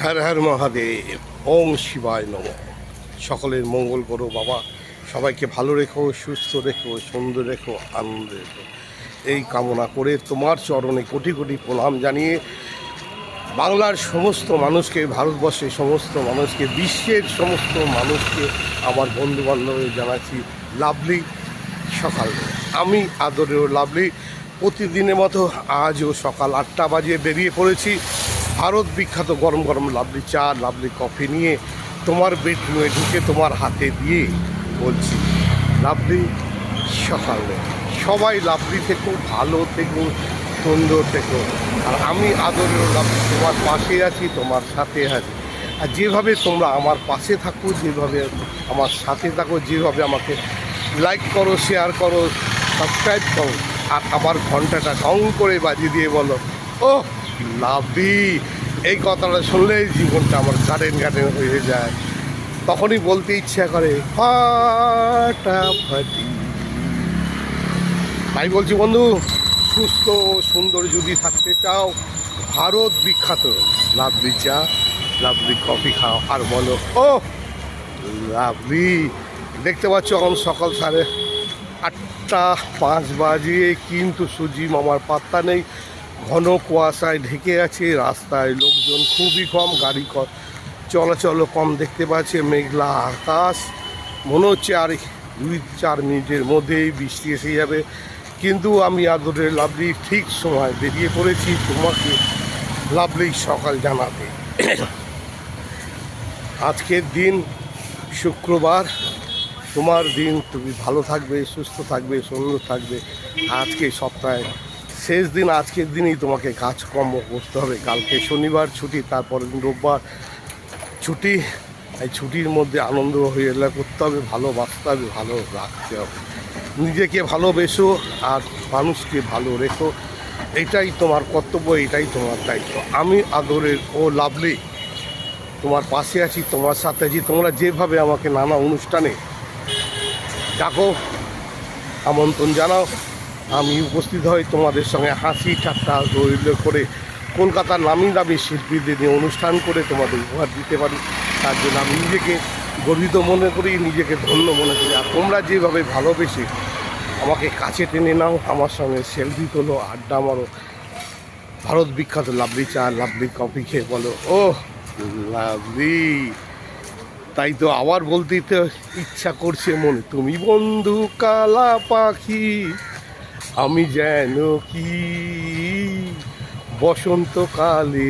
হর হর মহাদেব। ওম শিবায় নম। সকলের মঙ্গল করো বাবা, সবাইকে ভালো রেখো, সুস্থ রেখো, সুন্দর রেখো, আনন্দ রেখো, এই কামনা করে তোমার চরণে কোটি কোটি প্রণাম জানিয়ে বাংলার সমস্ত মানুষকে, ভারতবর্ষের সমস্ত মানুষকে, বিশ্বের সমস্ত মানুষকে, আমার বন্ধুবান্ধবের জানাচ্ছি লাভলি সকাল। আমি আদরেও লাভলি প্রতিদিনের মতো আজও সকাল 8টা বাজে বেরিয়ে পড়েছি ভারত বিখ্যাত গরম গরম লাভলি চা, লাভলি কফি নিয়ে তোমার বেডরুমে ঢুকে তোমার হাতে দিয়ে বলছি লাভলি সকাল। সবাই লাভলি থেকো, ভালো থেকো, সুন্দর থেকো। আর আমি আদরেও লাভলি তোমার পাশে আছি, তোমার সাথে আছি। আর যেভাবে তোমরা আমার পাশে থাকো, যেভাবে আমার সাথে থাকো, যেভাবে আমাকে লাইক করো, শেয়ার করো, সাবস্ক্রাইব করো, আর আবার ঘন্টাটা ঢং করে বাজিয়ে দিয়ে বলো ও লাভলি, এই কথাটা শুনলেই জীবনটা আমার গার্ডেন হয়ে যায়। তখনই বলতে ইচ্ছা করে ফাটাফাটি। তাই বলছি বন্ধু, সুস্থ ও সুন্দর যদি থাকতে চাও, ভারত বিখ্যাত লাভলি চা, লাভলি কফি খাও আর বলো ও লাভলি। দেখতে পাচ্ছ এখন সকাল 8:05 বাজে, কিন্তু সূর্যি মামার পাত্তা নেই। ঘন কুয়াশায় ঢেকে আছে, রাস্তায় লোকজন খুবই কম, গাড়ি চলাচলও কম দেখতে পাচ্ছে। মেঘলা আকাশ, মনে হচ্ছে আর 2-4 মিনিটের মধ্যেই বৃষ্টি এসে যাবে। কিন্তু আমি আদরের লাভলি ঠিক সময় বেরিয়ে পড়েছি তোমাকে লাভলি সকাল জানাতে। আজকের দিন শুক্রবার, তোমার দিন, তুমি ভালো থাকবে, সুস্থ থাকবে, সুন্দর থাকবে। আজকে সপ্তাহে শেষ দিন, আজকের দিনই তোমাকে কাজকর্ম করতে হবে। কালকে শনিবার ছুটি, তারপরের দিন রোববার ছুটি। এই ছুটির মধ্যে আনন্দ হয়ে করতে হবে, ভালোবাসতে হবে, ভালো রাখতে হবে। নিজেকে ভালোবেসো আর মানুষকে ভালো রেখো, এটাই তোমার কর্তব্য, এটাই তোমার দায়িত্ব। আমি আদরের ও লাভলি তোমার পাশে আছি, তোমার সাথে আছি। তোমরা যেভাবে আমাকে নানা অনুষ্ঠানে ডাকো, আমন্ত্রণ জানাও, আমি উপস্থিত হই, তোমাদের সঙ্গে হাসি ঠাট্টা দৈর্ঘ্য করে কলকাতার নামি দামি শিল্পীদের নিয়ে অনুষ্ঠান করে তোমাদের উপহার দিতে পারি। তার জন্য আমি নিজেকে গর্বিত মনে করি, নিজেকে ধন্য মনে করি। আর তোমরা যেভাবে ভালোবেসে আমাকে কাছে টেনে নাও, আমার সঙ্গে সেলফি তোলো, আড্ডা মারো, ভারত বিখ্যাত লাভলি চা, লাভলি কফি খেয়ে বলো ও লাভলি। তাই তো আবার বলতে ইচ্ছা করছে মনে, তুমি বন্ধু কালা পাখি, আমি যেন কি বসন্তকালে